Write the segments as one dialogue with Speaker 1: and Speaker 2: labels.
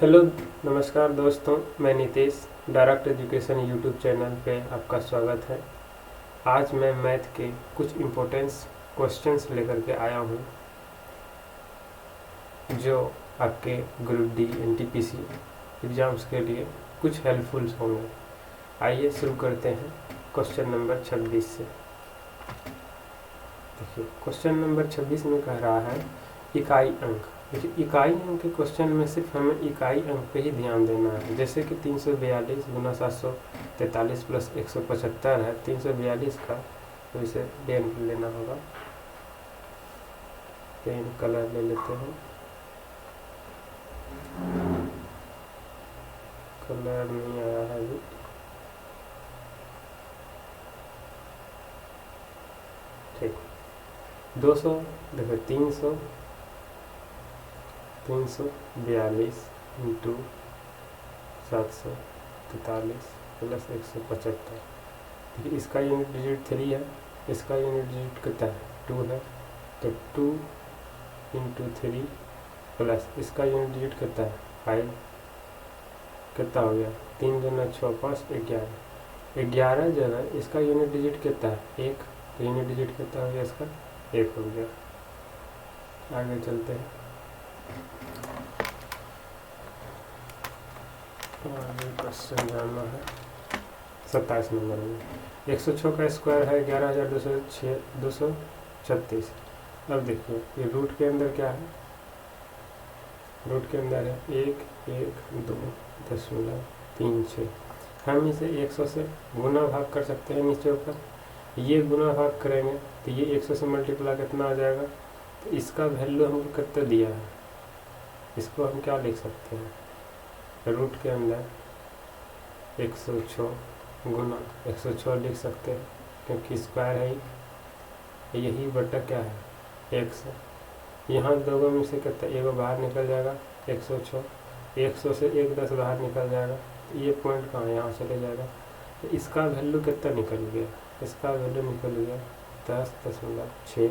Speaker 1: Hello नमस्कार दोस्तों, मैं Nitish direct education YouTube channel पे आपका स्वागत है। आज मैं मैथ के कुछ इम्पोर्टेंस क्वेश्चंस लेकर के आया हूँ जो आपके ग्रुप डी एनटीपीसी एग्ज़ाम्स के लिए कुछ हेल्पफुल होंगे। आइए शुरू करते हैं क्वेश्चन नंबर 26 से। देखिए, क्वेश्चन नंबर 26 में कह रहा है इकाई अंक। देखिए, इकाई अंक के क्वेश्चन में सिर्फ हमें इकाई अंक पे ही ध्यान देना है। जैसे कि 342 गुना 743 प्लस 175 है 342 का, तो इसे पेन लेना होगा। पेन कलर ले लेते हैं, कलर नहीं आया है अभी। ठीक, 200 देखो 342 इंटू 743 प्लस 175। देखिए, इसका यूनिट डिजिट 3 है, इसका यूनिट डिजिट कितना है 2 है, तो 2 इंटू 3 प्लस इसका यूनिट डिजिट कितना है 5। कितना हो गया 3 दूना 6 5 11 जगह इसका यूनिट डिजिट कितना है 1, तो यूनिट डिजिट कितना हो गया इसका 1 हो गया। आगे चलते हैं, आगे क्वेश्चन जानना है 27 नंबर में। 106 का स्क्वायर है 11,236। अब देखिए, ये रूट के अंदर क्या है, रूट के अंदर है 1,1,2.36। हम इसे 100 से गुना भाग कर सकते हैं नीचे ऊपर। ये गुना भाग करेंगे तो ये 100 से मल्टीप्लाई कितना आ जाएगा, तो इसका वैल्यू हमको कितना दिया है, इसको हम क्या लिख सकते हैं, रूट के अंदर 106 गुना 106 लिख सकते हैं, क्योंकि स्क्वायर है यही बटा क्या है 100। यहाँ दोनों में से कितना एगो बाहर निकल जाएगा 106, 100 से 1 10 बाहर निकल जाएगा, तो ये पॉइंट कहाँ यहाँ चले जाएगा, तो इसका वैल्यू कितना निकल गया, इसका वैल्यू निकल गया 10.6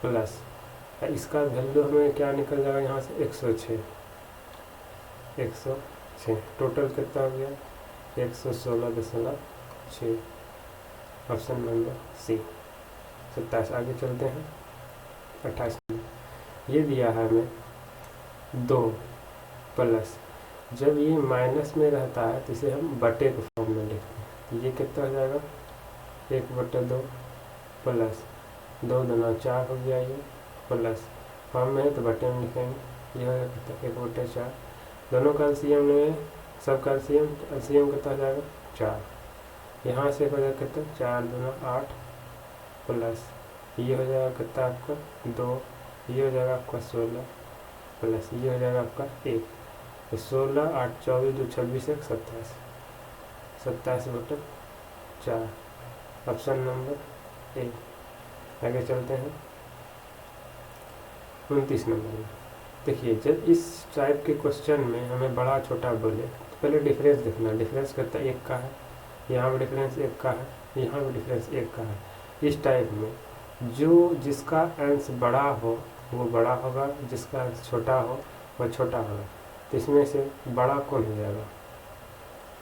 Speaker 1: प्लस इसका वैल्यू हमें क्या निकल जाएगा यहाँ से 106 टोटल कितना हो गया 116.6। Option number C 27। आगे चलते हैं 28 में। ये दिया है हमें 2 प्लस, जब ये माइनस में रहता है तो इसे हम बटे के फॉर्म में लिखते हैं, तो ये कितना हो जाएगा 1/2 प्लस 2 दूना 4 हो गया, ये प्लस फॉर्म में है तो बटे में लिखेंगे, ये हो जाएगा 1/4। दोनों का एलसीएम लेंगे, सब का एलसीएम कितना हो जाएगा 4। यहाँ से हो जाएगा कितना 4 दूना 8 प्लस ये हो जाएगा कितना आपका 2, ये हो जाएगा आपका 16 प्लस ये हो जाएगा आपका 1, तो 16 8 24 2 26 1 27, 27/4। Option number A. आगे चलते हैं 29 नंबर में। देखिए, जब इस टाइप के क्वेश्चन में हमें बड़ा छोटा बोले तो पहले डिफरेंस देखना। डिफरेंस कितना 1 का है, यहाँ भी डिफरेंस 1 का है, यहाँ भी डिफरेंस 1 का है। इस टाइप में जो जिसका अंश बड़ा हो वो बड़ा होगा, जिसका अंश छोटा हो वह छोटा होगा। तो इसमें से बड़ा कौन हो जाएगा,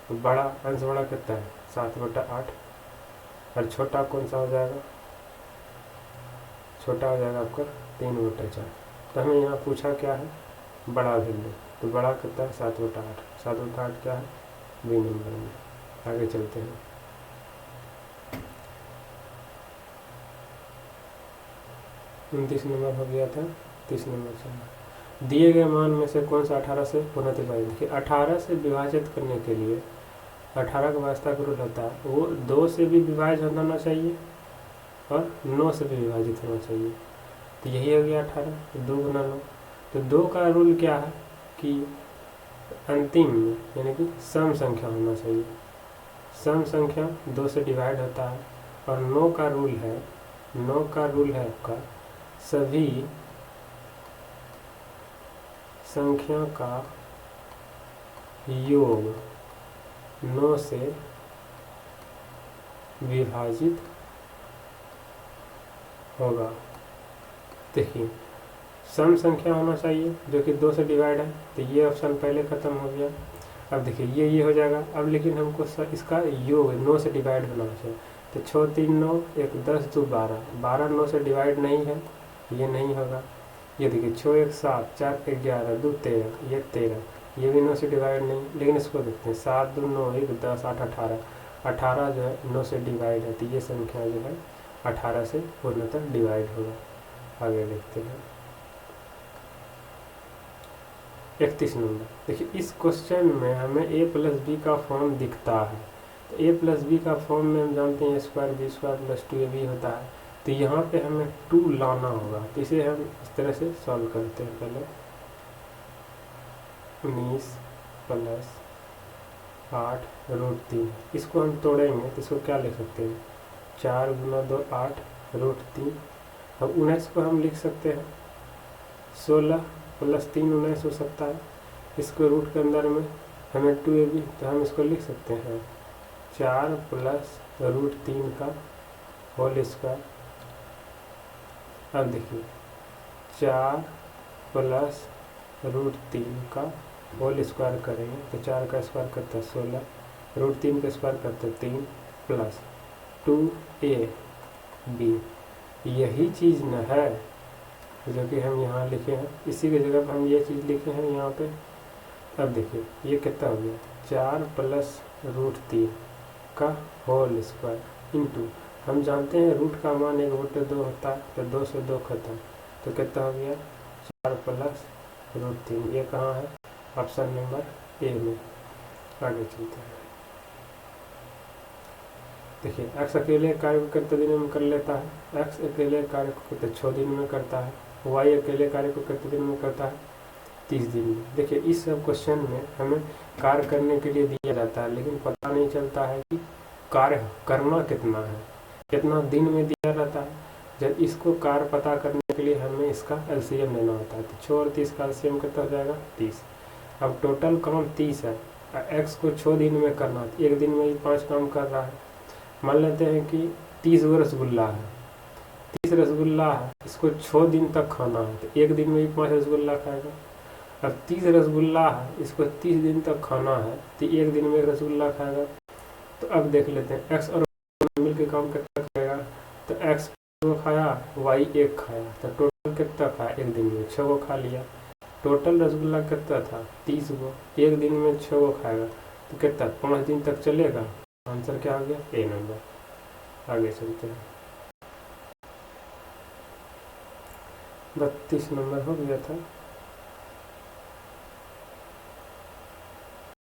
Speaker 1: तो बड़ा अंश बड़ा कितना है 7/8, और छोटा कौन सा हो जाएगा, छोटा हो जाएगा आपका 3/4। तो हमें यहाँ पूछा क्या है बड़ा वैल्यू, तो बड़ा कितना है 7/8। 7/8 क्या है बी नंबर में। आगे चलते हैं 29 नंबर हो गया था, 30 नंबर से। दिए गए मान में से कौन सा 18 से पुनः विभाजित। देखिए, 18 से विभाजित करने के लिए 18 का वास्ता का रूल होता है वो 2 से भी विभाजित होना चाहिए और 9 से भी विभाजित होना चाहिए, तो यही हो गया 18, तो 2 गुना 9। तो 2 का रूल क्या है कि अंतिम में यानी कि सम संख्या होना चाहिए, सम संख्या 2 से डिवाइड होता है। और 9 का रूल है, 9 का रूल है आपका सभी संख्या का योग 9 से विभाजित होगा। देखिए, सम संख्या होना चाहिए जो कि 2 से डिवाइड है, तो ये ऑप्शन पहले ख़त्म हो गया। अब देखिए ये हो जाएगा। अब लेकिन हमको इसका योग 9 से डिवाइड होना चाहिए, तो 6 3 9, 1 10 2 12, 12 9 से डिवाइड नहीं है, ये नहीं होगा। ये देखिए 6 1 7, 4 11, 2 13, ये 13, ये भी 9 से डिवाइड नहीं। लेकिन इसको देखते हैं 7 2 9, 1 10 8 18, 18 जो है 9 से डिवाइड है, तो ये संख्या जो है 18 से पूर्णतः डिवाइड होगा। आगे देखते हैं 31 नंबर। देखिए इस क्वेश्चन में हमें a प्लस बी का फॉर्म दिखता है, तो a प्लस बी का फॉर्म में हम जानते हैं square B square plus 2ab होता है, तो यहाँ पे हमें 2 लाना होगा। तो इसे हम इस तरह से सॉल्व करते हैं। पहले 19 प्लस 8 रूट 3, इसको हम तोड़ेंगे तो इसको क्या लिख सकते हैं, 4 गुना 2 8 रूट 3। अब 19 को हम लिख सकते हैं 16 प्लस 3 19 हो सकता है। इसको रूट के अंदर में हमें 2ab, तो हम इसको लिख सकते हैं 4 प्लस रूट 3 का होल स्क्वायर। अब देखिए 4 प्लस रूट 3 का होल स्क्वायर करेंगे तो 4 का स्क्वायर करता है 16, रूट 3 का स्क्वायर करते हैं 3, प्लस 2ab, यही चीज़ न है जो कि हम यहाँ लिखे हैं, इसी की जगह पर हम ये चीज़ लिखे हैं यहाँ पे। अब देखिए ये कितना हो गया, 4 प्लस रूट 3 का होल स्क्वायर इंटू, हम जानते हैं रूट का मान 1/2 होता है, तो 2 से 2 खत्म, तो कितना हो गया 4 प्लस रूट 3। ये कहाँ है, ऑप्शन नंबर ए में। आगे चलते हैं। देखिए x अकेले कार्य को कितने दिन में कर लेता है, x अकेले कार्य को कितने 6 दिन में करता है, y अकेले कार्य को कितने दिन में करता है, 30 दिन में। देखिए इस सब क्वेश्चन में हमें कार्य करने के लिए दिया जाता है, लेकिन पता नहीं चलता है कि कार्य करना कितना है, कितना दिन में दिया रहता है। जब इसको कार्य पता करने के लिए हमें इसका एलसीएम लेना होता है, तो 6 और 30 का एलसीएम कितना हो जाएगा 30। अब टोटल काम 30 है, x को 6 दिन में करना है, एक दिन में ही 5 काम कर रहा है। मान लेते हैं कि 30 रसगुल्ला है, 30 रसगुल्ला है, इसको 6 दिन तक खाना है, तो एक दिन में ही 5 रसगुल्ला खाएगा। अब 30 रसगुल्ला है, इसको 30 दिन तक खाना है, तो एक दिन में 1 रसगुल्ला खाएगा। तो अब देख लेते हैं x और मिल के काम कितना खाएगा, तो x को खाया, y 1 खाया, तो टोटल कितना खाया, एक दिन में 6 को खा लिया। टोटल रसगुल्ला कितना था 30 को, एक दिन में 6 को खाएगा, तो कितना 5 दिन तक चलेगा। आंसर क्या हो गया, ए नंबर। आगे चलते हैं 32 नंबर हो गया था,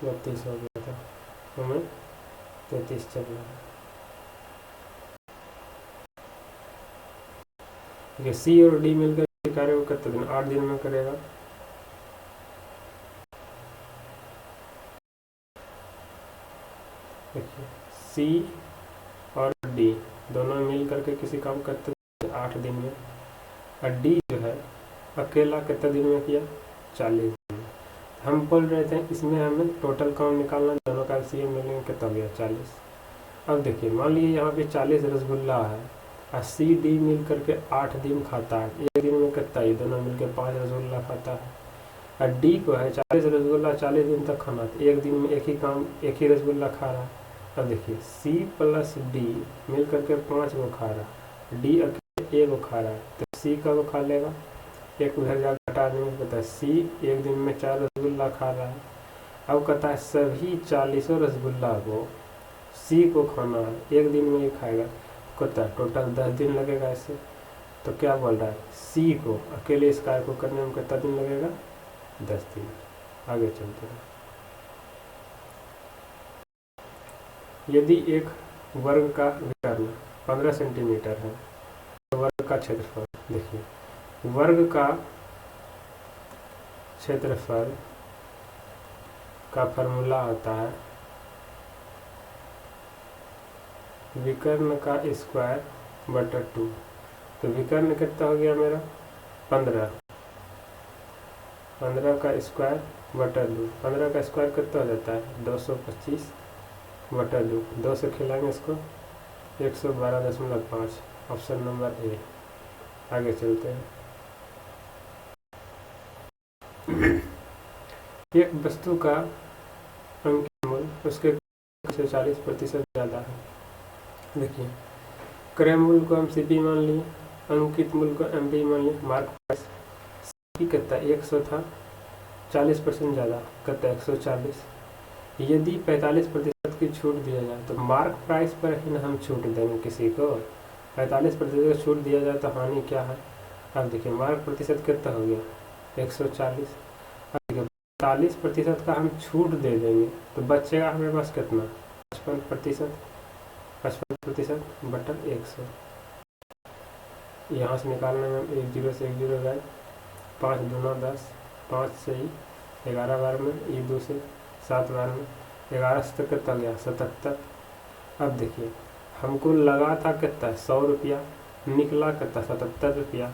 Speaker 1: 32 हो गया था, हमें 33 चल रहा है। देखिए सी और डी मिलकर कार्य को कितने दिन, 8 दिन में करेगा। देखिए सी और डी दोनों मिल करके किसी काम करते हैं 8 दिन में, और डी जो है अकेला कितने दिन में किया, 40 दिन में। हम बोल रहे थे इसमें हमें टोटल काम निकालना, दोनों का एलसीएम मिलेंगे कितना हो गया 40। अब देखिए मान लीजिए यहाँ पे 40 रसगुल्ला है, और सी डी मिल करके 8 दिन खाता है, एक दिन में कितना ही दोनों मिलकर 5 रसगुल्ला खाता है। और डी को है 40 रसगुल्ला 40 दिन तक खाना, तो एक दिन में एक ही रसगुल्ला खा रहा है। अब देखिए सी प्लस डी मिल करके 5 को खा रहा है, डी अकेले 1 को खा रहा है, तो सी का वो खा लेगा, एक उधर जाकर घटा देंगे, पता है सी एक दिन में 4 रसगुल्ला खा रहा है। अब कहता है सभी 40 रसगुल्ला को सी को खाना है, एक दिन में ही खाएगा, कहता है टोटल 10 दिन लगेगा इससे। तो क्या बोल रहा है, सी को अकेले इस कार्य को करने में कितना दिन लगेगा, 10 दिन। आगे चलते हैं। यदि एक वर्ग का विकर्ण 15 सेंटीमीटर है, तो वर्ग का क्षेत्रफल, देखिए वर्ग का क्षेत्रफल का फॉर्मूला होता है विकर्ण का स्क्वायर बटा 2। तो विकर्ण कितना हो गया मेरा 15, 15 का स्क्वायर बटा 2, 15 का स्क्वायर कितना हो जाता है 225 बटा 2, 2 से खिलाएंगे इसको 112.5, ऑप्शन नंबर ए। आगे चलते हैं एक वस्तु का अंकित मूल्य उसके से 40% ज़्यादा है। देखिए, क्रय मूल्य को हम CP मान लिए, अंकित मूल्य को MP मान लिए। मार्क प्राइस CP कितना 100 था, 40% ज़्यादा कितना 140। यदि 45% की छूट दिया जाए तो मार्क प्राइस पर ही ना हम छूट देंगे किसी को। 45% छूट दिया जाए तो हानि क्या है। अब देखिए, मार्क प्रतिशत कितना हो गया 140। अब देखिए 45% का हम छूट दे देंगे तो बचेगा हमारे पास कितना 55%। 55% बटा 100। यहाँ से निकालने में 1 0 से 1 0 गए, 5 दूना 10, 5 से ही 11 बार में, ये 2 से 7 बार में, 11 से कितना गया 77। अब देखिए, हमको लगा था कितना 100 रुपया, निकला कितना 77 रुपया।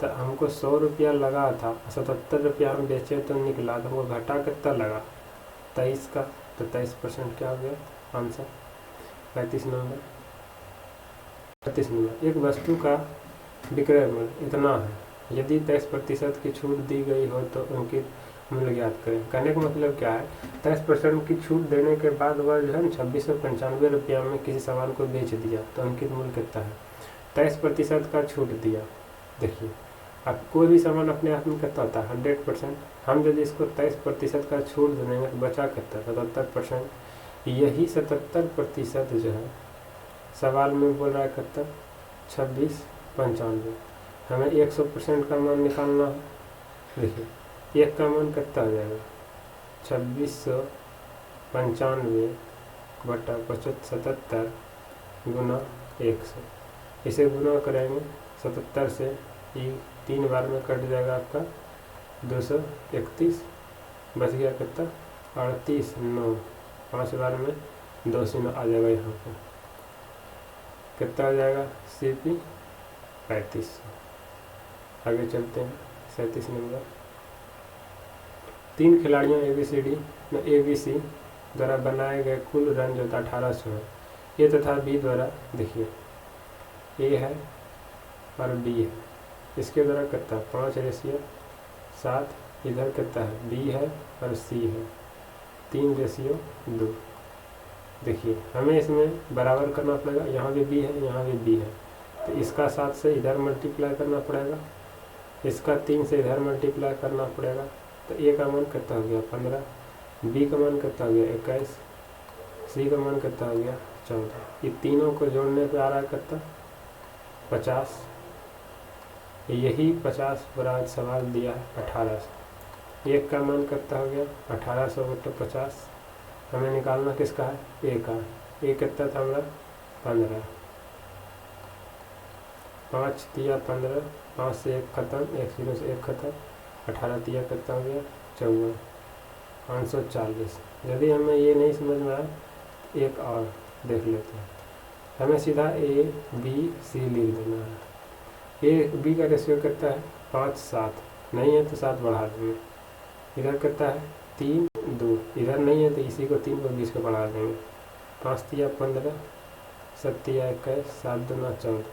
Speaker 1: तो हमको 100 रुपया लगा था, 77 रुपया हम बेचे तो निकला, तो हमको घटा कितना लगा 23 का। तो 23% क्या हो गया आंसर 35 नंबर। 35 नंबर, एक वस्तु का विक्रय मूल्य इतना है, यदि 23% की छूट दी गई हो तो उनकी मूल्य ज्ञात करें। कहने का मतलब क्या है, 23% की छूट देने के बाद वह जो है 2695 रुपया में किसी सामान को बेच दिया तो अंकित मूल्य कितना है। 23% का छूट दिया। देखिए, अब कोई भी सामान अपने आप में कितना होता है 100%। हम यदि इसको 23% का छूट देंगे तो बचा कितना 77%। यही 77% जो है सवाल में बोल रहा है कितना 2695। हमें 100% का मान निकालना है। देखिए, एक का मान कितना हो जाएगा 2695 बटा 77 गुना 100। इसे गुना करेंगे 77 से, ये 3 बार में कट जाएगा आपका 231, बच गया कितना 38 9, 5 बार में 2 0 आ जाएगा। यहाँ पर कितना आ जाएगा CP 3500। आगे चलते हैं 37 नंबर। 3 खिलाड़ियों ABC द्वारा बनाए गए कुल रन जो था 1800 है। A तथा B द्वारा, देखिए A है और B है, इसके द्वारा कितना 5:7, इधर कितना है B है और C है 3:2। देखिए, हमें इसमें बराबर करना पड़ेगा, यहाँ भी B है यहाँ भी B है, तो इसका 7 से इधर मल्टीप्लाई करना पड़ेगा, इसका 3 से इधर मल्टीप्लाई करना पड़ेगा। तो A का मान कितना हो गया 15, B का मान कितना हो गया 21, C का मान कितना हो गया 14। ये तीनों को जोड़ने पे आ रहा है कितना 50। यही 50 बराबर सवाल दिया है 1800। एक का मान कितना हो गया 1800 बटे 50। हमें निकालना किसका है A का। A कितना था हमारा 15, 5 तिया 15, 5 से 1 खत्म, 1 0 से 1 खत्म, 18 तिया कितना हो गया 54, 540। यदि हमें ये नहीं समझ में आया एक और देख लेते हैं। हमें सीधा A B C लिख देना है। A B का रेशियो कितना है 5:7, नहीं है तो 7 बढ़ा देंगे। इधर कितना है 3:2, इधर नहीं है तो इसी को 3 को 20 को बढ़ा देंगे। 5 तिया 15, 7 तिया 21, 7 दूना 14।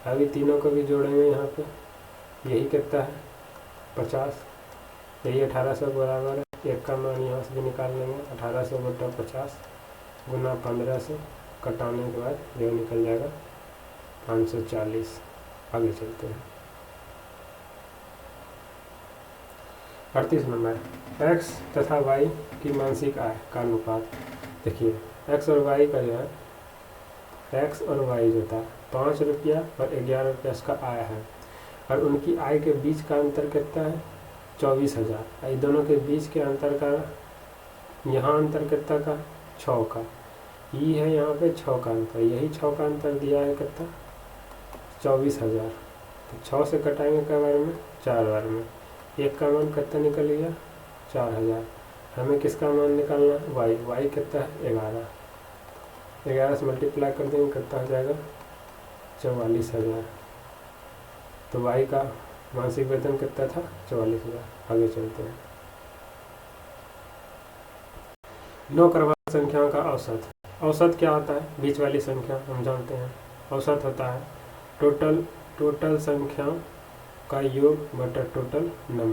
Speaker 1: अभी तीनों को भी जोड़ेंगे यहाँ पे, यही कितना है 50, यही 1800 बराबर है। एक का मान यहाँ से भी निकाल लेंगे 1800 बटा 50 गुना 15 से, कटाने के बाद जो निकल जाएगा 540। आगे चलते हैं 38 नंबर। X तथा Y की मानसिक आय का अनुपात। देखिए, X और Y का जो है, X और Y जो था 5 रुपया और 11 रुपया इसका आय है, और उनकी आय के बीच का अंतर कितना है 24,000। ये दोनों के बीच के अंतर का, यहाँ अंतर कितना का 6 का, ये है यहाँ पे 6 का अंतर, यही 6 का अंतर दिया है कितना 24,000। तो 6 से कटाएंगे क्या बार में 4 बार में, एक का मान कितना निकल गया 4000। हमें किसका मान निकालना है y कितना है 11, 11 से मल्टीप्लाई कर देंगे कितना हो जाएगा 44,000। तो y का मासिक वेतन कितना था 44,000। आगे चलते हैं 9 क्रमांक संख्याओं का औसत। औसत क्या होता है, बीच वाली संख्या हम जानते हैं। औसत होता है टोटल संख्या का योग बटा टोटल नंबर।